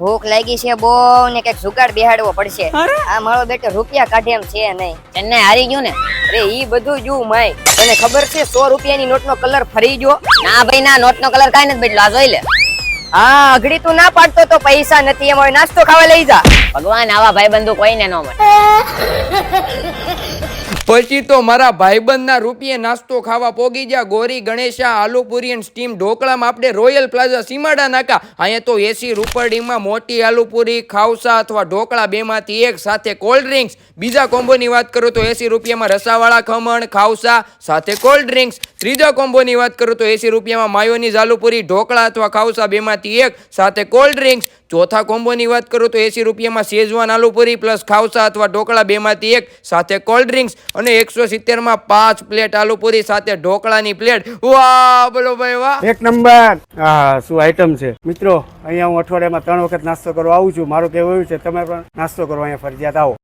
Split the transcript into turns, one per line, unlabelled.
ભૂખ લાગી છે બહુ ને કઈક જુગાડ બેહાડવો પડશે. આ મારો બેટો રૂપિયા કાઢે એમ છે નહીં.
ચેન્નઈ હારી ગયું ને?
અરે ઈ બધું જુ માય. તને ખબર છે 100 રૂપિયાની નોટનો કલર ફરી ગયો?
ના ભાઈ ના, નોટનો કલર કાઈ નથી બદલ્યો, આ જોઈ લે.
હા અઘડી તું ના પાડતો તો પૈસા નથી એમ. હવે નાસ્તો ખાવા લઈ જા.
ભગવાન, આવા ભાઈબંધો કોઈને ન મળે.
પછી તો મારા ભાઈબંધના રૂપિયે નાસ્તો ખાવા પોગી ગયા. ગોરી ગણેશા આલુ પૂરી અને સ્ટીમ ઢોકળામાં આપણે રોયલ પ્લાઝા સીમાડા નાકા. અહીંયા તો એસી રૂપડીમાં મોટી આલુ પૂરી, ખાવસા અથવા ઢોકળા બેમાંથી એક સાથે કોલ્ડ ડ્રિંક્સ. બીજા કોમ્બોની વાત કરું તો 80 રૂપિયામાં રસાવાળા ખમણ, ખાવસા સાથે કોલ્ડ ડ્રિંક્સ. ત્રીજા કોમ્બોની વાત કરું તો 80 રૂપિયામાં માયોનીઝ આલુ પૂરી, ઢોકળા અથવા ખાવસા બેમાંથી એક સાથે કોલ્ડ ડ્રિંક્સ. ચોથા કોમ્બોની વાત કરું તો 80 રૂપિયામાં શેઝવાન આલુ પૂરી પ્લસ ખાવસા અથવા ઢોકળા બેમાંથી એક સાથે કોલ્ડ ડ્રિંક્સ. અને 170માં 5 પ્લેટ આલુ પૂરી સાથે ઢોકળાની પ્લેટ. વાહ બોલો ભાઈ વાહ,
એક નંબર. હા શું આઈટમ છે મિત્રો. અહીંયા હું અઠવાડિયામાં 3 વખત નાસ્તો કરવા આવું છું. મારું કહેવું એવું છે તમે પણ નાસ્તો કરવા અહીંયા ફરજિયાત આવો.